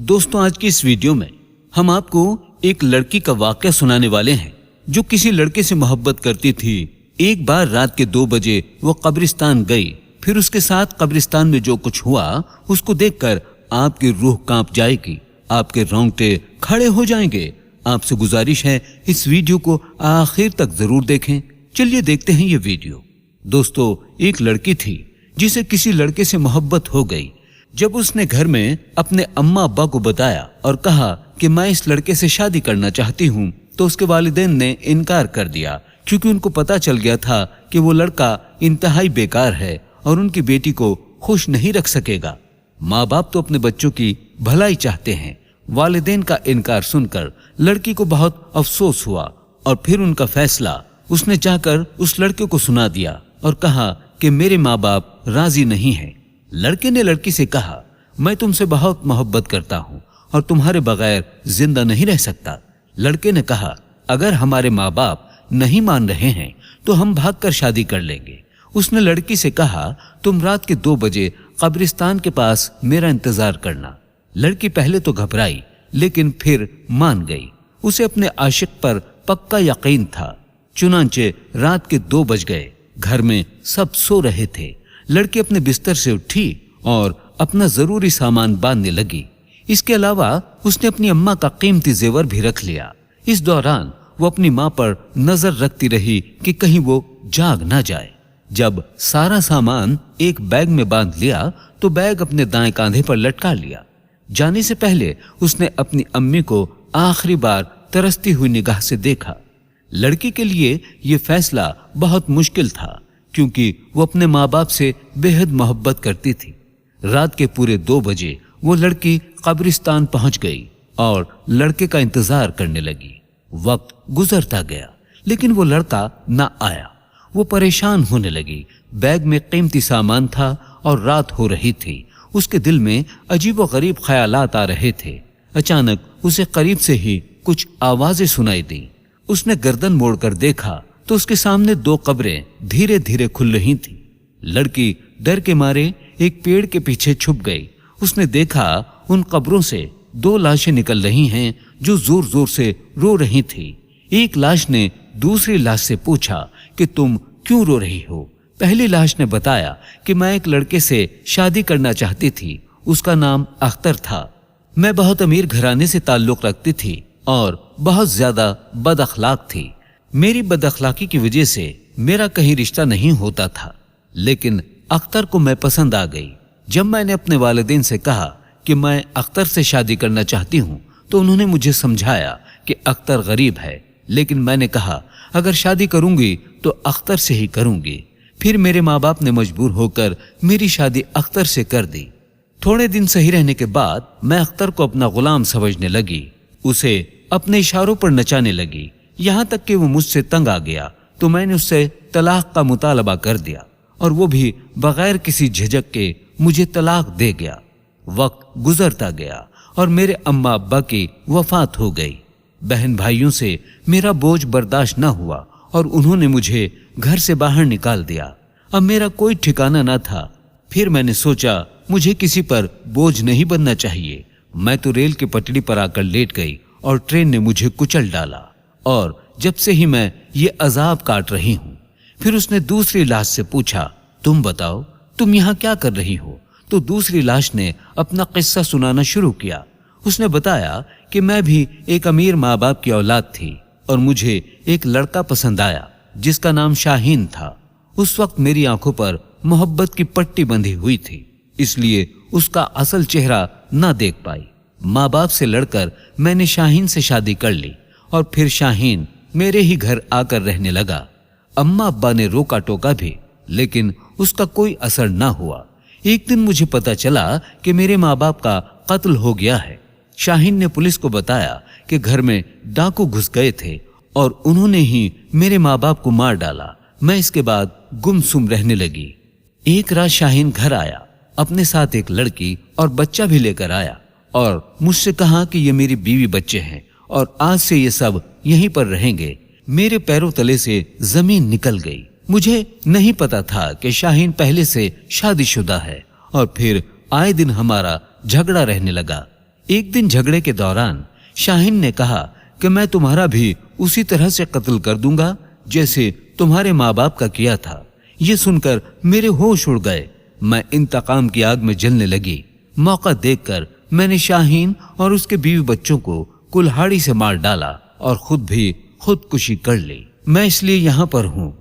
दोस्तों, आज की इस वीडियो में हम आपको एक लड़की का वाकया सुनाने वाले हैं जो किसी लड़के से मोहब्बत करती थी। एक बार रात के 2 बजे वो कब्रिस्तान गई। फिर उसके साथ कब्रिस्तान में जो कुछ हुआ उसको देखकर आपकी रूह कांप जाएगी, आपके रोंगटे खड़े हो जाएंगे। आपसे गुजारिश है इस वीडियो को आखिर तक जरूर देखें। चलिए देखते हैं ये वीडियो। दोस्तों, एक लड़की थी जिसे किसी लड़के से मोहब्बत हो गई। जब उसने घर में अपने अम्मा अब्बा को बताया और कहा कि मैं इस लड़के से शादी करना चाहती हूँ, तो उसके वालिदैन ने इनकार कर दिया, क्योंकि उनको पता चल गया था कि वो लड़का इंतहाई बेकार है और उनकी बेटी को खुश नहीं रख सकेगा। माँ बाप तो अपने बच्चों की भलाई चाहते हैं। वालिदैन का इनकार सुनकर लड़की को बहुत अफसोस हुआ और फिर उनका फैसला उसने जाकर उस लड़के को सुना दिया और कहा कि मेरे माँ बाप राजी नहीं हैं। लड़के ने लड़की से कहा, मैं तुमसे बहुत मोहब्बत करता हूँ और तुम्हारे बगैर जिंदा नहीं रह सकता। लड़के ने कहा, अगर हमारे माँ बाप नहीं मान रहे हैं तो हम भागकर शादी कर लेंगे। उसने लड़की से कहा, तुम रात के 2 बजे कब्रिस्तान के पास मेरा इंतजार करना। लड़की पहले तो घबराई, लेकिन फिर मान गई। उसे अपने आशिक पर पक्का यकीन था। चुनांचे रात के 2 बज गए। घर में सब सो रहे थे। लड़की अपने बिस्तर से उठी और अपना जरूरी सामान बांधने लगी। इसके अलावा उसने अपनी अम्मा का कीमती जेवर भी रख लिया। इस दौरान वो अपनी माँ पर नजर रखती रही कि कहीं वो जाग ना जाए। जब सारा सामान एक बैग में बांध लिया तो बैग अपने दाएं कांधे पर लटका लिया। जाने से पहले उसने अपनी अम्मी को आखिरी बार तरसती हुई निगाह से देखा। लड़की के लिए ये फैसला बहुत मुश्किल था, क्योंकि वो अपने माँ बाप से बेहद मोहब्बत करती थी। रात के पूरे 2 बजे वो लड़की कब्रिस्तान पहुंच गई और लड़के का इंतजार करने लगी। वक्त गुजरता गया, लेकिन वो लड़का ना आया। वो परेशान होने लगी। बैग में कीमती सामान था और रात हो रही थी। उसके दिल में अजीबोगरीब ख्यालात आ रहे थे। अचानक उसे करीब से ही कुछ आवाजें सुनाई दी। उसने गर्दन मोड़कर देखा तो उसके सामने 2 कब्रें धीरे धीरे खुल रही थी। लड़की डर के मारे एक पेड़ के पीछे छुप गई। उसने देखा उन कब्रों से 2 लाशें निकल रही हैं जो जोर जोर से रो रही थी। एक लाश ने दूसरी लाश से पूछा कि तुम क्यों रो रही हो? पहली लाश ने बताया कि मैं एक लड़के से शादी करना चाहती थी। उसका नाम अख्तर था। मैं बहुत अमीर घराने से ताल्लुक रखती थी और बहुत ज्यादा बदअखलाक थी। मेरी बदअखलाकी की वजह से मेरा कहीं रिश्ता नहीं होता था, लेकिन अख्तर को मैं पसंद आ गई। जब मैंने अपने वालिदैन से कहा कि मैं अख्तर से शादी करना चाहती हूँ, तो उन्होंने मुझे समझाया कि अख्तर गरीब है, लेकिन मैंने कहा अगर शादी करूंगी तो अख्तर से ही करूंगी। फिर मेरे माँ बाप ने मजबूर होकर मेरी शादी अख्तर से कर दी। थोड़े दिन सही रहने के बाद मैं अख्तर को अपना गुलाम समझने लगी। उसे अपने इशारों पर नचाने लगी, यहाँ तक कि वो मुझसे तंग आ गया तो मैंने उससे तलाक का मुतालबा कर दिया और वो भी बगैर किसी झिझक के मुझे तलाक दे गया। वक्त गुजरता गया और मेरे अम्मा अब्बा की वफात हो गई। बहन भाइयों से मेरा बोझ बर्दाश्त न हुआ और उन्होंने मुझे घर से बाहर निकाल दिया। अब मेरा कोई ठिकाना न था। फिर मैंने सोचा मुझे किसी पर बोझ नहीं बनना चाहिए। मैं तो रेल की पटरी पर आकर लेट गई और ट्रेन ने मुझे कुचल डाला और जब से ही मैं ये अजाब काट रही हूँ। फिर उसने दूसरी लाश से पूछा, तुम बताओ तुम यहाँ क्या कर रही हो? तो दूसरी लाश ने अपना किस्सा सुनाना शुरू किया। उसने बताया कि मैं भी एक अमीर माँ बाप की औलाद थी और मुझे एक लड़का पसंद आया जिसका नाम शाहीन था। उस वक्त मेरी आंखों पर मोहब्बत की पट्टी बंधी हुई थी, इसलिए उसका असल चेहरा ना देख पाई। माँ बाप से लड़कर मैंने शाहीन से शादी कर ली और फिर शाहीन मेरे ही घर आकर रहने लगा। अम्मा अब्बा ने रोका टोका भी, लेकिन उसका कोई असर ना हुआ। एक दिन मुझे पता चला कि मेरे माँ बाप का कत्ल हो गया है। शाहीन ने पुलिस को बताया कि घर में डाकू घुस गए थे और उन्होंने ही मेरे माँ बाप को मार डाला। मैं इसके बाद गुमसुम रहने लगी। एक रात शाहीन घर आया। अपने साथ एक लड़की और बच्चा भी लेकर आया और मुझसे कहा कि ये मेरी बीवी बच्चे हैं और आज से ये सब यहीं पर रहेंगे। मेरे पैरों तले से जमीन निकल गई। मुझे नहीं पता था कि शाहीन पहले से शादीशुदा है और फिर आए दिन हमारा झगड़ा रहने लगा। एक दिन झगड़े के दौरान शाहीन ने कहा कि मैं तुम्हारा भी उसी तरह से कत्ल कर दूंगा जैसे तुम्हारे माँ बाप का किया था। ये सुनकर मेरे होश उड़ गए। मैं इंतकाम की आग में जलने लगी। मौका देखकर मैंने शाहीन और उसके बीवी बच्चों को कुल्हाड़ी से मार डाला और खुद भी खुदकुशी कर ली। मैं इसलिए यहाँ पर हूँ।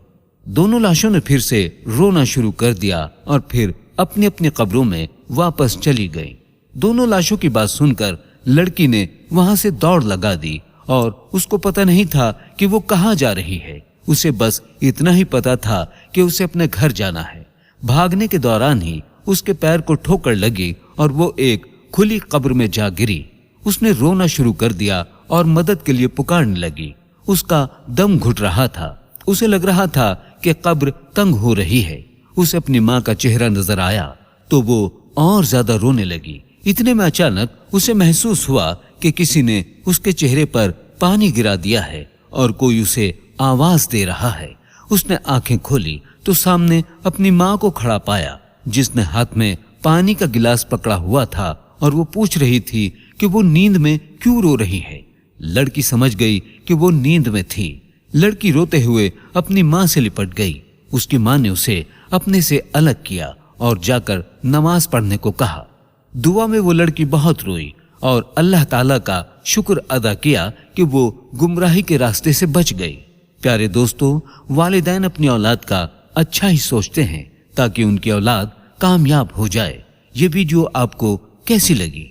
दोनों लाशों ने फिर से रोना शुरू कर दिया और फिर अपनी अपनी कब्रों में वापस चली गई। दोनों लाशों की बात सुनकर लड़की ने वहां से दौड़ लगा दी और उसको पता नहीं था कि वो कहाँ जा रही है। उसे बस इतना ही पता था कि उसे अपने घर जाना है। भागने के दौरान ही उसके पैर को ठोकर लगी और वो एक खुली कब्र में जा गिरी। उसने रोना शुरू कर दिया और मदद के लिए पुकारने लगी। उसका दम घुट रहा था। उसे लग रहा था कि कब्र तंग हो रही है। उसे अपनी माँ का चेहरा नजर आया तो वो और ज्यादा रोने लगी। इतने में अचानक उसे महसूस हुआ कि किसी ने उसके चेहरे पर पानी गिरा दिया है और कोई उसे आवाज दे रहा है। उसने आंखें खोली तो सामने अपनी माँ को खड़ा पाया, जिसने हाथ में पानी का गिलास पकड़ा हुआ था और वो पूछ रही थी कि वो नींद में क्यों रो रही है। लड़की समझ गई कि वो नींद में थी। लड़की रोते हुए अपनी माँ से लिपट गई। उसकी माँ ने उसे अपने से अलग किया और जाकर नमाज पढ़ने को कहा। दुआ में वो लड़की बहुत रोई और अल्लाह ताला का शुक्र अदा किया कि वो गुमराही के रास्ते से बच गई। प्यारे दोस्तों, वालिदैन अपनी औलाद का अच्छा ही सोचते हैं ताकि उनकी औलाद कामयाब हो जाए। ये वीडियो आपको कैसी लगी?